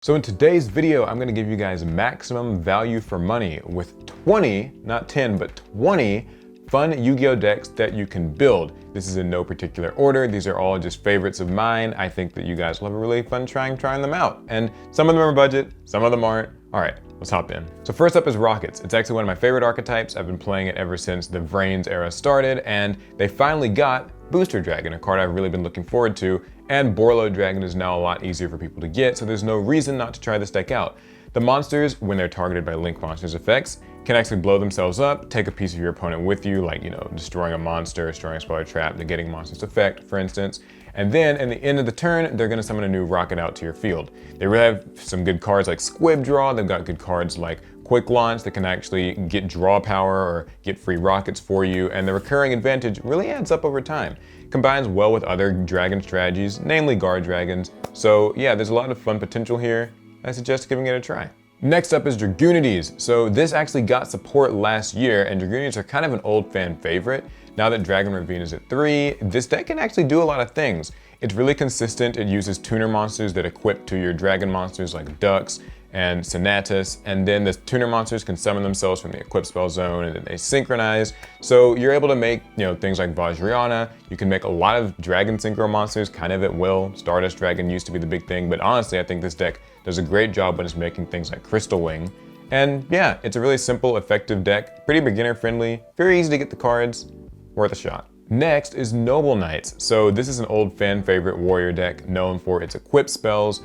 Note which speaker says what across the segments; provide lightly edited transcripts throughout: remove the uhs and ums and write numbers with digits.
Speaker 1: So in today's video, I'm gonna give you guys maximum value for money with 20, not 10, but 20 fun Yu-Gi-Oh decks that you can build. This is in no particular order. These are all just favorites of mine. I think that you guys will have a really fun trying them out. And some of them are budget, some of them aren't. All right, let's hop in. So first up is Rockets. It's actually one of my favorite archetypes. I've been playing it ever since the Vrains era started, and they finally got Booster Dragon, a card I've really been looking forward to, and Borlo Dragon is now a lot easier for people to get, so there's no reason not to try this deck out. The monsters, when they're targeted by Link Monsters effects, can actually blow themselves up, take a piece of your opponent with you, like, destroying a monster, destroying a spell or trap, negating monster's effect, for instance. And then, in the end of the turn, they're gonna summon a new rocket out to your field. They really have some good cards like Squib Draw, they've got good cards like Quick Launch that can actually get draw power or get free rockets for you, and the recurring advantage really adds up over time. Combines well with other dragon strategies, namely guard dragons. So yeah, there's a lot of fun potential here. I suggest giving it a try. Next up is Dragunities. So this actually got support last year, and Dragunities are kind of an old fan favorite. Now that Dragon Ravine is at 3, this deck can actually do a lot of things. It's really consistent. It uses tuner monsters that equip to your dragon monsters like Ducks and Sonatus, and then the tuner monsters can summon themselves from the equip spell zone, and then they synchronize. So you're able to make things like Vajrayana. You can make a lot of dragon synchro monsters kind of at will. Stardust Dragon used to be the big thing, but honestly I think this deck does a great job when it's making things like Crystal Wing. And yeah, it's a really simple, effective deck, pretty beginner friendly, very easy to get the cards, worth a shot. Next is Noble Knights. So this is an old fan favorite warrior deck known for its equip spells.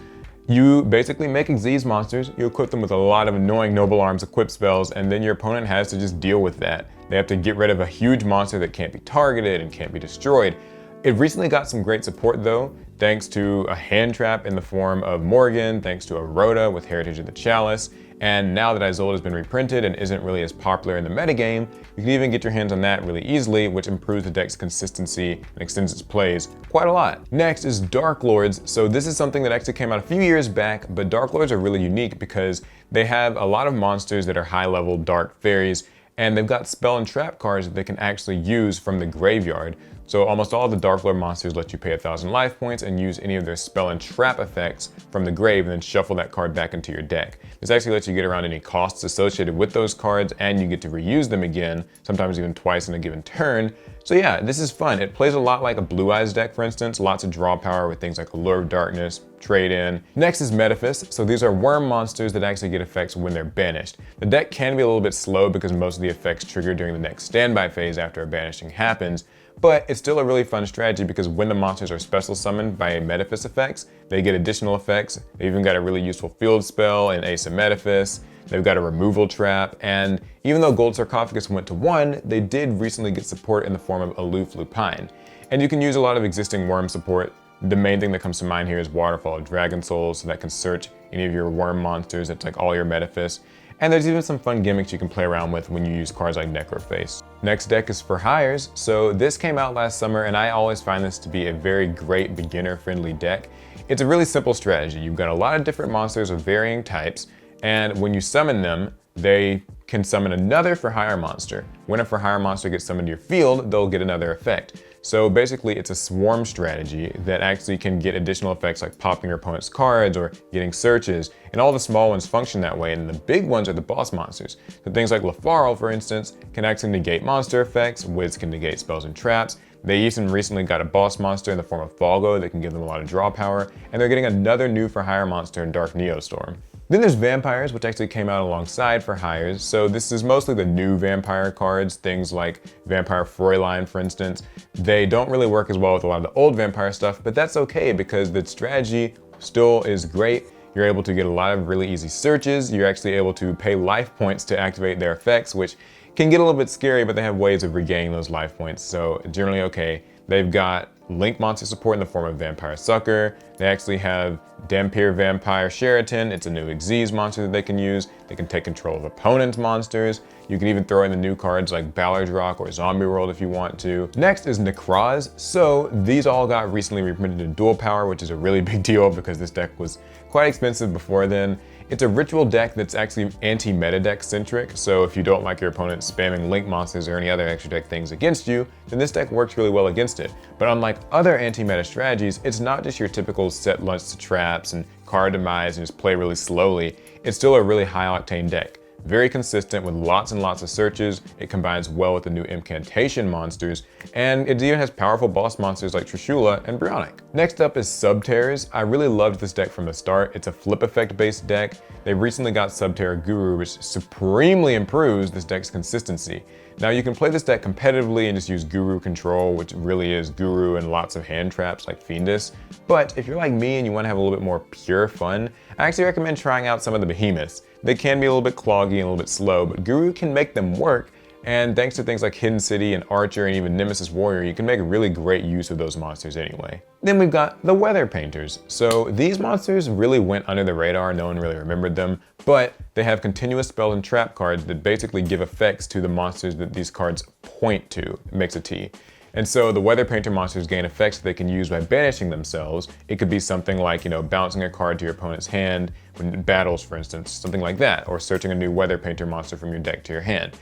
Speaker 1: You basically make Xyz monsters, you equip them with a lot of annoying Noble Arms equip spells, and then your opponent has to just deal with that. They have to get rid of a huge monster that can't be targeted and can't be destroyed. It recently got some great support though, thanks to a hand trap in the form of Morgan, thanks to a Rhoda with Heritage of the Chalice, and now that Isolde has been reprinted and isn't really as popular in the metagame, you can even get your hands on that really easily, which improves the deck's consistency and extends its plays quite a lot. Next is Dark Lords. So this is something that actually came out a few years back, but Dark Lords are really unique because they have a lot of monsters that are high-level dark fairies, and they've got spell and trap cards that they can actually use from the graveyard. So almost all the Dark Lord monsters let you pay 1,000 life points and use any of their spell and trap effects from the grave and then shuffle that card back into your deck. This actually lets you get around any costs associated with those cards, and you get to reuse them again, sometimes even twice in a given turn. So yeah, this is fun. It plays a lot like a Blue Eyes deck, for instance, lots of draw power with things like Allure of Darkness, Trade In. Next is Metaphys. So these are worm monsters that actually get effects when they're banished. The deck can be a little bit slow because most of the effects trigger during the next standby phase after a banishing happens, but it's still a really fun strategy because when the monsters are special summoned by Metaphys effects, they get additional effects. They've even got a really useful field spell in Ace of Metaphys. They've got a removal trap, and even though Gold Sarcophagus went to 1, they did recently get support in the form of Aloof Lupine. And you can use a lot of existing worm support. The main thing that comes to mind here is Waterfall of Dragon Souls, so that can search any of your worm monsters. It's like all your Metaphys. And there's even some fun gimmicks you can play around with when you use cards like Necroface. Next deck is For Hires. So this came out last summer, and I always find this to be a very great beginner-friendly deck. It's a really simple strategy. You've got a lot of different monsters of varying types, and when you summon them, they can summon another For Hire monster. When a For Hire monster gets summoned to your field, they'll get another effect. So basically it's a swarm strategy that actually can get additional effects like popping your opponent's cards or getting searches, and all the small ones function that way, and the big ones are the boss monsters. So things like Lafarl, for instance, can actually negate monster effects, Wiz can negate spells and traps. They even recently got a boss monster in the form of Falgo that can give them a lot of draw power, and they're getting another new For Hire monster in Dark Neostorm. Then there's Vampires, which actually came out alongside For Hires. So this is mostly the new vampire cards, things like Vampire Fräulein, for instance. They don't really work as well with a lot of the old vampire stuff, but that's okay because the strategy still is great. You're able to get a lot of really easy searches. You're actually able to pay life points to activate their effects, which can get a little bit scary, but they have ways of regaining those life points, so generally okay. They've got Link monster support in the form of Vampire Sucker. They actually have Dampier Vampire Sheraton. It's a new Xyz monster that they can use. They can take control of opponents' monsters. You can even throw in the new cards like Ballard's Rock or Zombie World if you want to. Next is Necroz. So these all got recently reprinted in dual power, which is a really big deal because this deck was quite expensive before then. It's a ritual deck that's actually anti-meta deck centric, so if you don't like your opponent spamming Link monsters or any other extra deck things against you, then this deck works really well against it. But unlike other anti-meta strategies, it's not just your typical set lunch to traps and card demise and just play really slowly, it's still a really high octane deck. Very consistent with lots and lots of searches. It combines well with the new incantation monsters, and it even has powerful boss monsters like Trishula and Bryonic. Next up is Subterras. I really loved this deck from the start. It's a flip effect based deck. They recently got Subterra Guru, which supremely improves this deck's consistency. Now you can play this deck competitively and just use Guru control, which really is Guru and lots of hand traps like Fiendus. But if you're like me and you want to have a little bit more pure fun, I actually recommend trying out some of the behemoths. They can be a little bit cloggy and a little bit slow, but Guru can make them work. And thanks to things like Hidden City and Archer and even Nemesis Warrior, you can make really great use of those monsters anyway. Then we've got the Weather Painters. So these monsters really went under the radar, no one really remembered them, but they have continuous spell and trap cards that basically give effects to the monsters that these cards point to. It makes a T. And so the Weather Painter monsters gain effects that they can use by banishing themselves. It could be something like, bouncing a card to your opponent's hand when battles, for instance, something like that, or searching a new Weather Painter monster from your deck to your hand.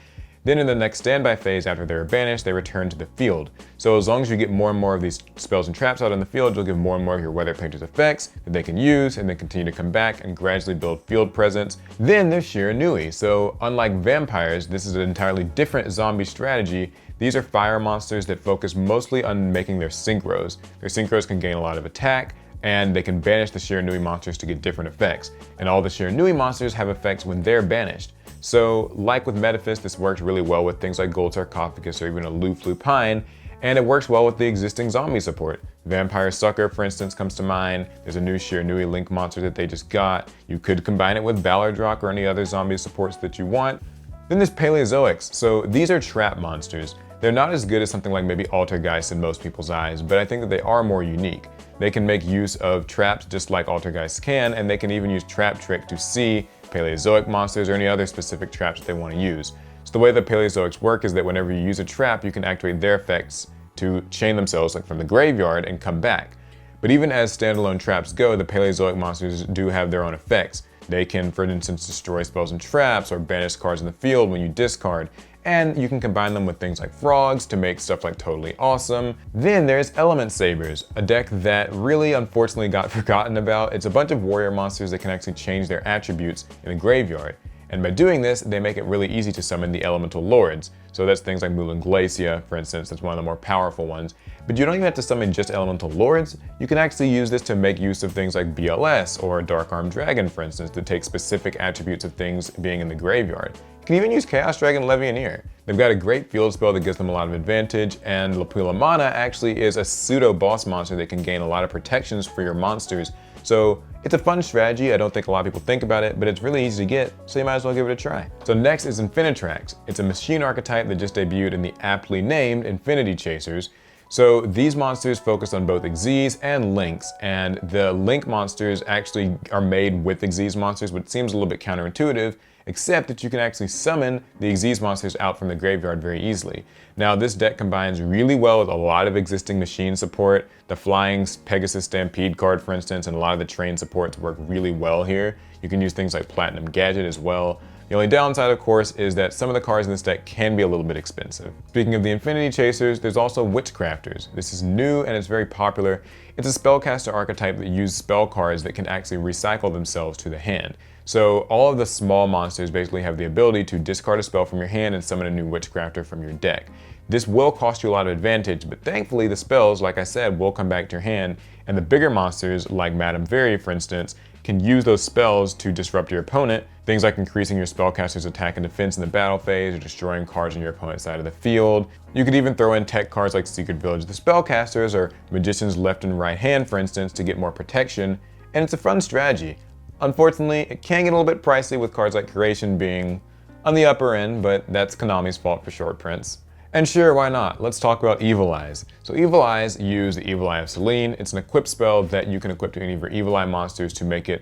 Speaker 1: Then in the next standby phase after they're banished, they return to the field. So as long as you get more and more of these spells and traps out in the field, you'll give more and more of your Weather Painter's effects that they can use and then continue to come back and gradually build field presence. Then there's Shiranui. So unlike vampires, this is an entirely different zombie strategy. These are fire monsters that focus mostly on making their synchros. Their synchros can gain a lot of attack, and they can banish the Shiranui monsters to get different effects. And all the Shiranui monsters have effects when they're banished. So like with Metaphys, this works really well with things like Gold Sarcophagus or even a Loof Lupine, and it works well with the existing zombie support. Vampire Sucker, for instance, comes to mind. There's a new Shiranui Link monster that they just got. You could combine it with Ballardrock or any other zombie supports that you want. Then there's Paleozoics. So these are trap monsters. They're not as good as something like maybe Altergeist in most people's eyes, but I think that they are more unique. They can make use of traps just like Altergeist can, and they can even use Trap Trick to see Paleozoic monsters or any other specific traps that they want to use. So the way that Paleozoics work is that whenever you use a trap, you can activate their effects to chain themselves like from the graveyard and come back. But even as standalone traps go, the Paleozoic monsters do have their own effects. They can, for instance, destroy spells and traps or banish cards in the field when you discard. And you can combine them with things like frogs to make stuff like Totally Awesome. Then there's Element Sabers, a deck that really unfortunately got forgotten about. It's a bunch of warrior monsters that can actually change their attributes in the graveyard. And by doing this, they make it really easy to summon the Elemental Lords. So that's things like Mulan Glacia, for instance, that's one of the more powerful ones. But you don't even have to summon just Elemental Lords. You can actually use this to make use of things like BLS or Dark Armed Dragon, for instance, to take specific attributes of things being in the graveyard. You can even use Chaos Dragon Levianeer. They've got a great field spell that gives them a lot of advantage, and Lapula Mana actually is a pseudo boss monster that can gain a lot of protections for your monsters. So it's a fun strategy. I don't think a lot of people think about it, but it's really easy to get, so you might as well give it a try. So next is Infinitrax. It's a machine archetype that just debuted in the aptly named Infinity Chasers. So these monsters focus on both Xyz and Links, and the Link monsters actually are made with Xyz monsters, which seems a little bit counterintuitive, except that you can actually summon the Xyz monsters out from the graveyard very easily. Now this deck combines really well with a lot of existing machine support. The Flying Pegasus Stampede card, for instance, and a lot of the train supports work really well here. You can use things like Platinum Gadget as well. The only downside, of course, is that some of the cards in this deck can be a little bit expensive. Speaking of the Infinity Chasers, there's also Witchcrafters. This is new and it's very popular. It's a spellcaster archetype that uses spell cards that can actually recycle themselves to the hand. So all of the small monsters basically have the ability to discard a spell from your hand and summon a new Witchcrafter from your deck. This will cost you a lot of advantage, but thankfully the spells, like I said, will come back to your hand, and the bigger monsters, like Madame Very, for instance, can use those spells to disrupt your opponent. Things like increasing your spellcaster's attack and defense in the battle phase, or destroying cards on your opponent's side of the field. You could even throw in tech cards like Secret Village of the Spellcasters, or Magician's Left and Right Hand, for instance, to get more protection, and it's a fun strategy. Unfortunately, it can get a little bit pricey with cards like Creation being on the upper end, but that's Konami's fault for short prints. And sure, why not? Let's talk about Evil Eyes. So Evil Eyes use the Evil Eye of Selene. It's an equip spell that you can equip to any of your Evil Eye monsters to make it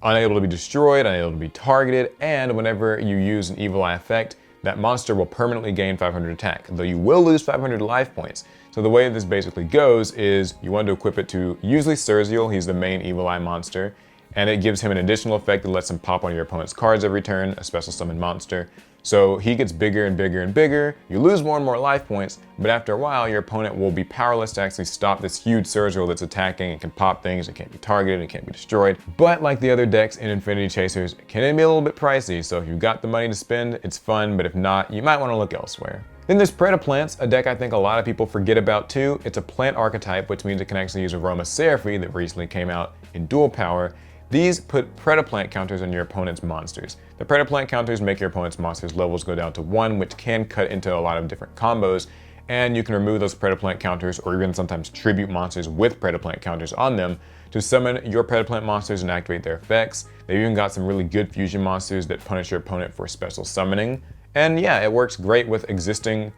Speaker 1: unable to be destroyed, unable to be targeted, and whenever you use an Evil Eye effect, that monster will permanently gain 500 attack, though you will lose 500 life points. So the way this basically goes is you want to equip it to usually Surziel, he's the main Evil Eye monster, and it gives him an additional effect that lets him pop on your opponent's cards every turn, a special summon monster. So he gets bigger and bigger and bigger, you lose more and more life points, but after a while your opponent will be powerless to actually stop this huge Surgical that's attacking. It can pop things, it can't be targeted, it can't be destroyed. But like the other decks in Infinity Chasers, it can be a little bit pricey, so if you've got the money to spend, it's fun, but if not, you might want to look elsewhere. Then there's Predaplants, a deck I think a lot of people forget about too. It's a plant archetype, which means it can actually use Aromatherapy that recently came out in dual power. These put Predaplant counters on your opponent's monsters. The Predaplant counters make your opponent's monsters' levels go down to 1, which can cut into a lot of different combos, and you can remove those Predaplant counters or even sometimes tribute monsters with Predaplant counters on them to summon your Predaplant monsters and activate their effects. They've even got some really good fusion monsters that punish your opponent for special summoning. And yeah, it works great with existing,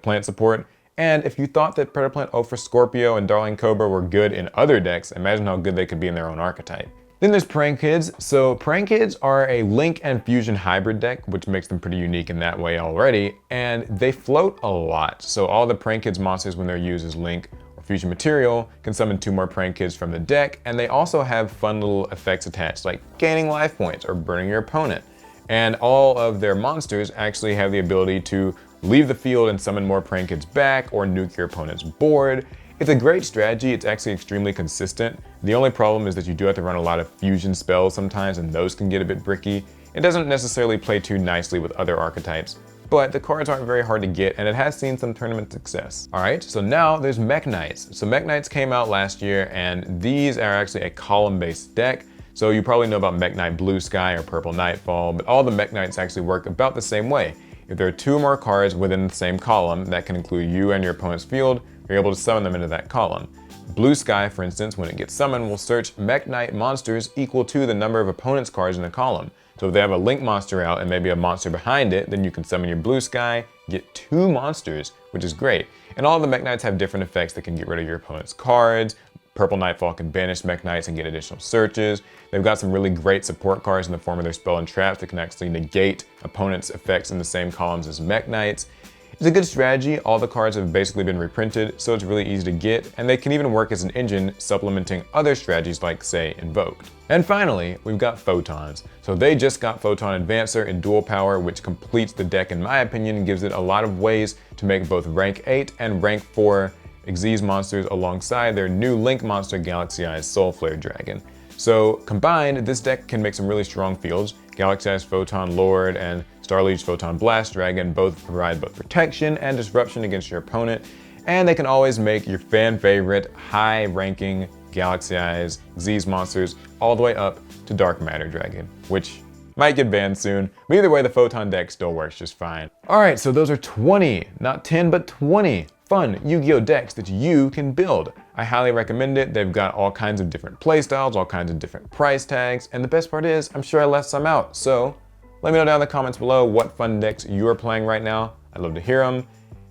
Speaker 1: plant support. And if you thought that Predaplant Ultra Scorpio and Darling Cobra were good in other decks, imagine how good they could be in their own archetype. Then there's Prank Kids. So Prank Kids are a Link and Fusion hybrid deck, which makes them pretty unique in that way already, and they float a lot. So all the Prank Kids monsters, when they're used as Link or Fusion material, can summon 2 more Prank Kids from the deck, and they also have fun little effects attached, like gaining life points or burning your opponent. And all of their monsters actually have the ability to leave the field and summon more Prank Kids back or nuke your opponent's board. It's a great strategy, it's actually extremely consistent. The only problem is that you do have to run a lot of fusion spells sometimes, and those can get a bit bricky. It doesn't necessarily play too nicely with other archetypes, but the cards aren't very hard to get, and it has seen some tournament success. All right, so now there's Mech Knights. So Mech Knights came out last year, and these are actually a column-based deck. So you probably know about Mech Knight Blue Sky or Purple Nightfall, but all the Mech Knights actually work about the same way. If there are 2 or more cards within the same column, that can include you and your opponent's field, you're able to summon them into that column. Blue Sky, for instance, when it gets summoned, will search Mech Knight monsters equal to the number of opponent's cards in the column. So if they have a Link monster out and maybe a monster behind it, then you can summon your Blue Sky, get 2 monsters, which is great. And all of the Mech Knights have different effects that can get rid of your opponent's cards. Purple Nightfall can banish Mech Knights and get additional searches. They've got some really great support cards in the form of their spell and traps that can actually negate opponents' effects in the same columns as Mech Knights. It's a good strategy. All the cards have basically been reprinted, so it's really easy to get, and they can even work as an engine supplementing other strategies like, say, Invoked. And finally, we've got Photons. So they just got Photon Advancer in dual power, which completes the deck in my opinion and gives it a lot of ways to make both rank 8 and rank 4 Xyz monsters alongside their new Link monster Galaxy Eyes Soulflare Dragon. So combined, this deck can make some really strong fields. Galaxy Eyes Photon Lord and Starliege Photon Blast Dragon both provide both protection and disruption against your opponent, and they can always make your fan favorite high-ranking Galaxy Eyes Xyz monsters all the way up to Dark Matter Dragon, which might get banned soon, but either way the Photon deck still works just fine. Alright, so those are 20, not 10, but 20 fun Yu-Gi-Oh! Decks that you can build. I highly recommend it. They've got all kinds of different playstyles, all kinds of different price tags, and the best part is, I'm sure I left some out. So let me know down in the comments below what fun decks you are playing right now. I'd love to hear them,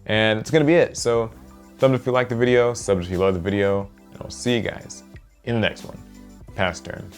Speaker 1: and it's gonna be it. So thumbs up if you like the video, subs if you love the video, and I'll see you guys in the next one. Pass turn.